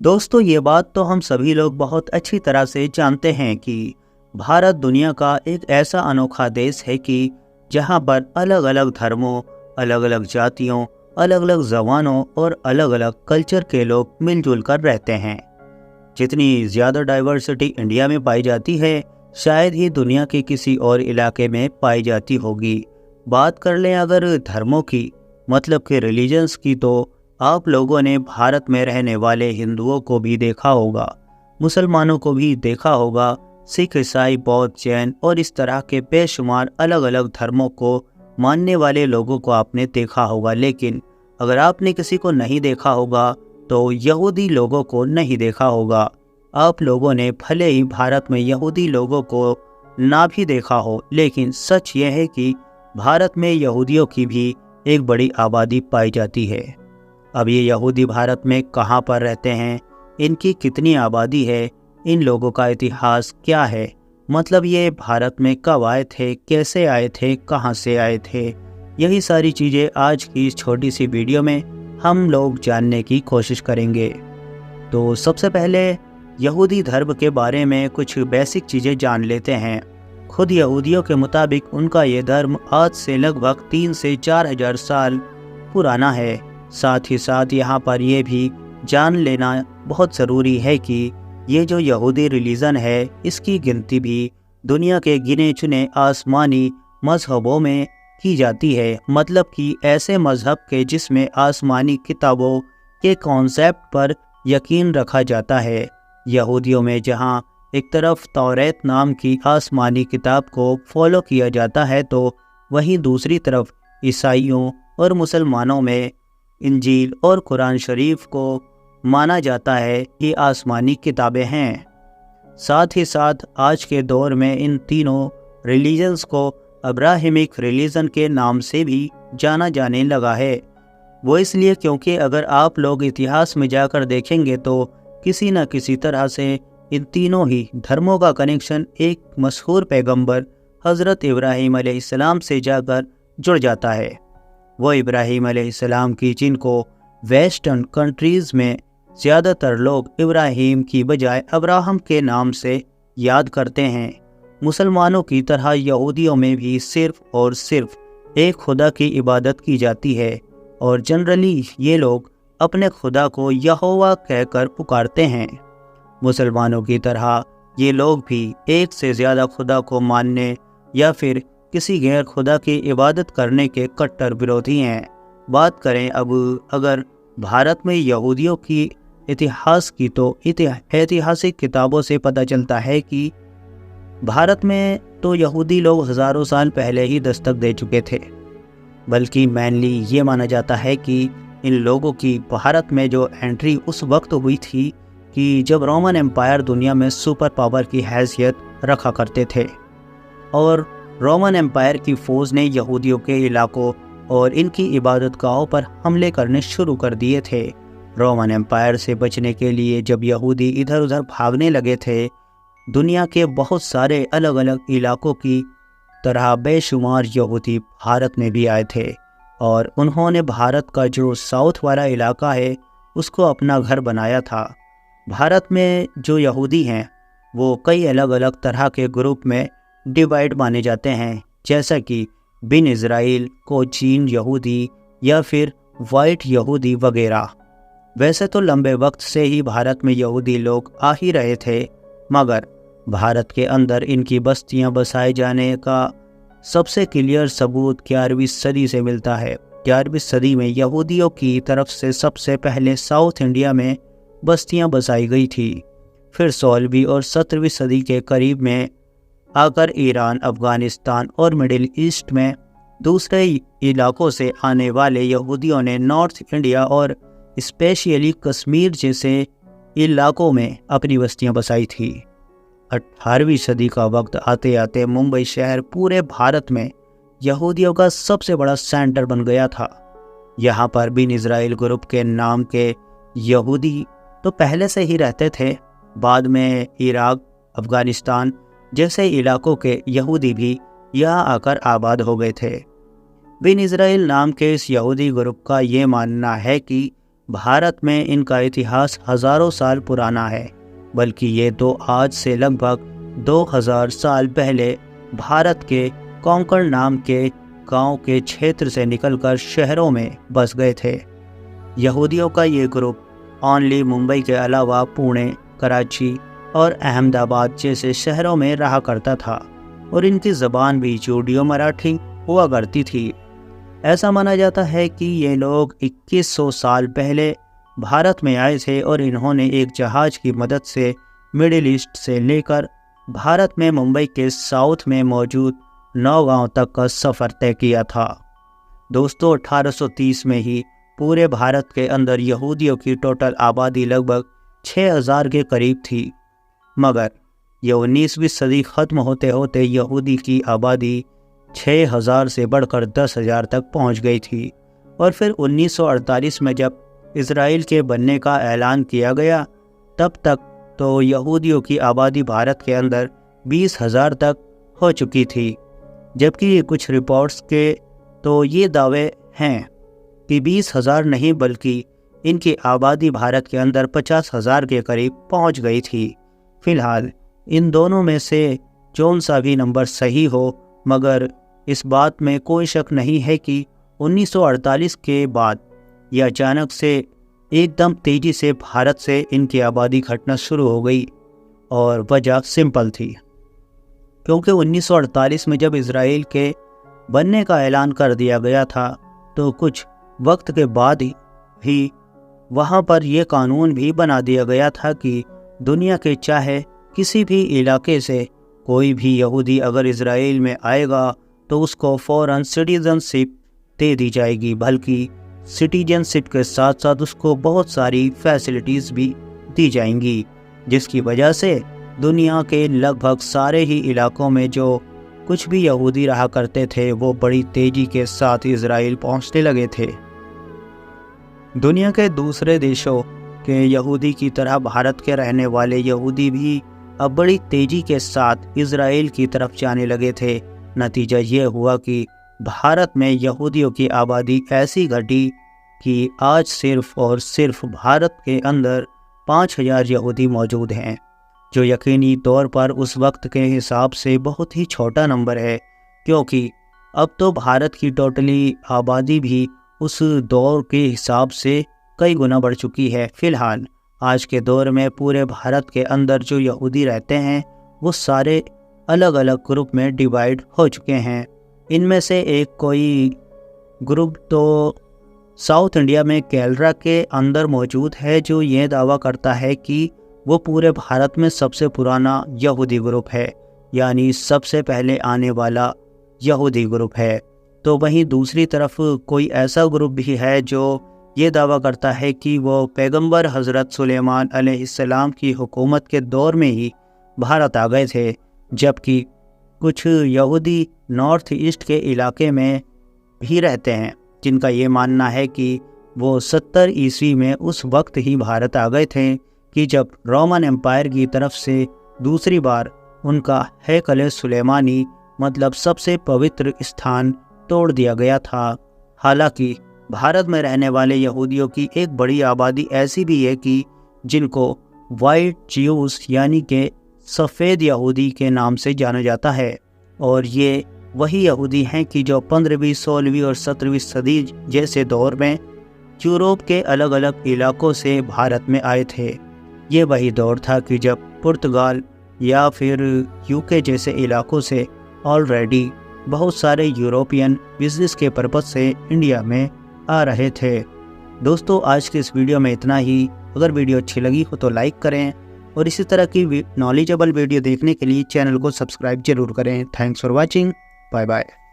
दोस्तों, ये बात तो हम सभी लोग बहुत अच्छी तरह से जानते हैं कि भारत दुनिया का एक ऐसा अनोखा देश है कि जहाँ पर अलग अलग धर्मों, अलग अलग जातियों, अलग अलग जबानों और अलग अलग कल्चर के लोग मिलजुल कर रहते हैं। जितनी ज़्यादा डाइवर्सिटी इंडिया में पाई जाती है, शायद ही दुनिया के किसी और इलाके में पाई जाती होगी। बात कर लें अगर धर्मों की, मतलब कि रिलीजन्स की, तो आप लोगों ने भारत में रहने वाले हिंदुओं को भी देखा होगा, मुसलमानों को भी देखा होगा, सिख, ईसाई, बौद्ध, जैन और इस तरह के बेशुमार अलग अलग धर्मों को मानने वाले लोगों को आपने देखा होगा। लेकिन अगर आपने किसी को नहीं देखा होगा तो यहूदी लोगों को नहीं देखा होगा। आप लोगों ने भले ही भारत में यहूदी लोगों को ना भी देखा हो, लेकिन सच यह है कि भारत में यहूदियों की भी एक बड़ी आबादी पाई जाती है। अब ये यहूदी भारत में कहाँ पर रहते हैं, इनकी कितनी आबादी है, इन लोगों का इतिहास क्या है, मतलब ये भारत में कब आए थे, कैसे आए थे, कहाँ से आए थे, यही सारी चीज़ें आज की इस छोटी सी वीडियो में हम लोग जानने की कोशिश करेंगे। तो सबसे पहले यहूदी धर्म के बारे में कुछ बेसिक चीज़ें जान लेते हैं। खुद यहूदियों के मुताबिक उनका ये धर्म आज से लगभग 3 से 4 हज़ार साल पुराना है। साथ ही साथ यहाँ पर यह भी जान लेना बहुत ज़रूरी है कि ये जो यहूदी रिलीजन है, इसकी गिनती भी दुनिया के गिने चुने आसमानी मजहबों में की जाती है। मतलब कि ऐसे मजहब के जिसमें आसमानी किताबों के कॉन्सेप्ट पर यकीन रखा जाता है। यहूदियों में जहाँ एक तरफ तौरेत नाम की आसमानी किताब को फॉलो किया जाता है, तो वहीं दूसरी तरफ ईसाइयों और मुसलमानों में इंजील और कुरान शरीफ को माना जाता है कि आसमानी किताबें हैं। साथ ही साथ आज के दौर में इन तीनों रिलीजन्स को अब्राहमिक रिलीजन के नाम से भी जाना जाने लगा है। वो इसलिए क्योंकि अगर आप लोग इतिहास में जाकर देखेंगे तो किसी न किसी तरह से इन तीनों ही धर्मों का कनेक्शन एक मशहूर पैगंबर हज़रत इब्राहीम अलैहिस्सलाम से जाकर जुड़ जाता है। वो इब्राहीम अलैहिस्सलाम की, जिनको वेस्टर्न कंट्रीज़ में ज़्यादातर लोग इब्राहीम की बजाय अब्राहम के नाम से याद करते हैं। मुसलमानों की तरह यहूदियों में भी सिर्फ़ और सिर्फ एक खुदा की इबादत की जाती है और जनरली ये लोग अपने खुदा को यहोवा कहकर पुकारते हैं। मुसलमानों की तरह ये लोग भी एक से ज़्यादा खुदा को मानने या फिर किसी गैर खुदा की इबादत करने के कट्टर विरोधी हैं। बात करें अब अगर भारत में यहूदियों की इतिहास की, तो ऐतिहासिक किताबों से पता चलता है कि भारत में तो यहूदी लोग हज़ारों साल पहले ही दस्तक दे चुके थे। बल्कि मेनली ये माना जाता है कि इन लोगों की भारत में जो एंट्री उस वक्त हुई थी कि जब रोमन एम्पायर दुनिया में सुपर पावर की हैसियत रखा करते थे और रोमन एम्पायर की फ़ौज ने यहूदियों के इलाकों और इनकी इबादतगाहों पर हमले करने शुरू कर दिए थे। रोमन एम्पायर से बचने के लिए जब यहूदी इधर उधर भागने लगे थे, दुनिया के बहुत सारे अलग अलग इलाकों की तरह बेशुमार यहूदी भारत में भी आए थे और उन्होंने भारत का जो साउथ वाला इलाका है उसको अपना घर बनाया था। भारत में जो यहूदी हैं वो कई अलग अलग तरह के ग्रुप में डिवाइड माने जाते हैं, जैसा कि बिन इज़राइल, कोचीन यहूदी या फिर वाइट यहूदी वगैरह। वैसे तो लंबे वक्त से ही भारत में यहूदी लोग आ ही रहे थे, मगर भारत के अंदर इनकी बस्तियां बसाए जाने का सबसे क्लियर सबूत 11वीं सदी से मिलता है। 11वीं सदी में यहूदियों की तरफ से सबसे पहले साउथ इंडिया में बस्तियां बसाई गई थी। फिर 16वीं और 17वीं सदी के करीब में आकर ईरान, अफ़गानिस्तान और मिडिल ईस्ट में दूसरे इलाकों से आने वाले यहूदियों ने नॉर्थ इंडिया और स्पेशली कश्मीर जैसे इलाकों में अपनी बस्तियां बसाई थी। 18वीं सदी का वक्त आते आते मुंबई शहर पूरे भारत में यहूदियों का सबसे बड़ा सेंटर बन गया था। यहाँ पर बिन इज़राइल ग्रुप के नाम के यहूदी तो पहले से ही रहते थे। बाद में इराक, अफ़गानिस्तान जैसे इलाकों के यहूदी भी यहाँ आकर आबाद हो गए थे। बिन इज़राइल नाम के इस यहूदी ग्रुप का ये मानना है कि भारत में इनका इतिहास हजारों साल पुराना है, बल्कि ये तो आज से लगभग 2000 साल पहले भारत के कोंकण नाम के गांव के क्षेत्र से निकलकर शहरों में बस गए थे। यहूदियों का ये ग्रुप ओनली मुंबई के अलावा पुणे, कराची और अहमदाबाद जैसे शहरों में रहा करता था और इनकी ज़बान भी जूडियो मराठी हुआ करती थी। ऐसा माना जाता है कि ये लोग 2100 साल पहले भारत में आए थे और इन्होंने एक जहाज़ की मदद से मिडिल ईस्ट से लेकर भारत में मुंबई के साउथ में मौजूद नौगांव तक का सफ़र तय किया था। दोस्तों, 1830 में ही पूरे भारत के अंदर यहूदियों की टोटल आबादी लगभग 6000 के करीब थी, मगर यह 19वीं सदी ख़त्म होते होते यहूदी की आबादी 6000 से बढ़कर 10,000 तक पहुंच गई थी। और फिर 1948 में जब इज़राइल के बनने का ऐलान किया गया, तब तक तो यहूदियों की आबादी भारत के अंदर 20,000 तक हो चुकी थी, जबकि कुछ रिपोर्ट्स के तो ये दावे हैं कि 20,000 नहीं बल्कि इनकी आबादी भारत के अंदर 50,000 के करीब पहुंच गई थी। फिलहाल इन दोनों में से कौन सा भी नंबर सही हो, मगर इस बात में कोई शक नहीं है कि 1948 के बाद यह अचानक से एकदम तेज़ी से भारत से इनकी आबादी घटना शुरू हो गई। और वजह सिंपल थी, क्योंकि 1948 में जब इज़राइल के बनने का ऐलान कर दिया गया था, तो कुछ वक्त के बाद ही वहाँ पर यह कानून भी बना दिया गया था कि दुनिया के चाहे किसी भी इलाके से कोई भी यहूदी अगर इज़राइल में आएगा तो उसको फ़ौरन सिटीज़नशिप दे दी जाएगी, बल्कि सिटीजनशिप के साथ साथ उसको बहुत सारी फैसिलिटीज़ भी दी जाएंगी, जिसकी वजह से दुनिया के लगभग सारे ही इलाकों में जो कुछ भी यहूदी रहा करते थे वो बड़ी तेज़ी के साथ इज़राइल पहुंचने लगे थे। दुनिया के दूसरे देशों के यहूदी की तरह भारत के रहने वाले यहूदी भी अब बड़ी तेज़ी के साथ इज़राइल की तरफ जाने लगे थे। नतीजा ये हुआ कि भारत में यहूदियों की आबादी ऐसी घटी कि आज सिर्फ और सिर्फ भारत के अंदर 5000 यहूदी मौजूद हैं, जो यकीनी तौर पर उस वक्त के हिसाब से बहुत ही छोटा नंबर है, क्योंकि अब तो भारत की टोटली आबादी भी उस दौर के हिसाब से कई गुना बढ़ चुकी है। फ़िलहाल आज के दौर में पूरे भारत के अंदर जो यहूदी रहते हैं वो सारे अलग अलग ग्रुप में डिवाइड हो चुके हैं। इनमें से एक कोई ग्रुप तो साउथ इंडिया में केरला के अंदर मौजूद है, जो ये दावा करता है कि वो पूरे भारत में सबसे पुराना यहूदी ग्रुप है, यानी सबसे पहले आने वाला यहूदी ग्रुप है। तो वहीं दूसरी तरफ कोई ऐसा ग्रुप भी है जो ये दावा करता है कि वो पैगंबर हज़रत सुलेमान अलैहिस्सलाम की हुकूमत के दौर में ही भारत आ गए थे, जबकि कुछ यहूदी नॉर्थ ईस्ट के इलाके में भी रहते हैं जिनका ये मानना है कि वो 70 ईस्वी में उस वक्त ही भारत आ गए थे कि जब रोमन एम्पायर की तरफ से दूसरी बार उनका हैकल सुलेमानी मतलब सबसे पवित्र स्थान तोड़ दिया गया था। हालांकि भारत में रहने वाले यहूदियों की एक बड़ी आबादी ऐसी भी है कि जिनको वाइट ज्यूस यानी कि सफ़ेद यहूदी के नाम से जाना जाता है, और ये वही यहूदी हैं कि जो 15वीं, 16वीं और 17वीं सदी जैसे दौर में यूरोप के अलग अलग इलाकों से भारत में आए थे। ये वही दौर था कि जब पुर्तगाल या फिर यूके जैसे इलाकों से ऑलरेडी बहुत सारे यूरोपियन बिजनेस के पर्पज़ से इंडिया में आ रहे थे। दोस्तों, आज के इस वीडियो में इतना ही। अगर वीडियो अच्छी लगी हो तो लाइक करें और इसी तरह की नॉलेजेबल वीडियो देखने के लिए चैनल को सब्सक्राइब जरूर करें। Thanks for watching. Bye bye.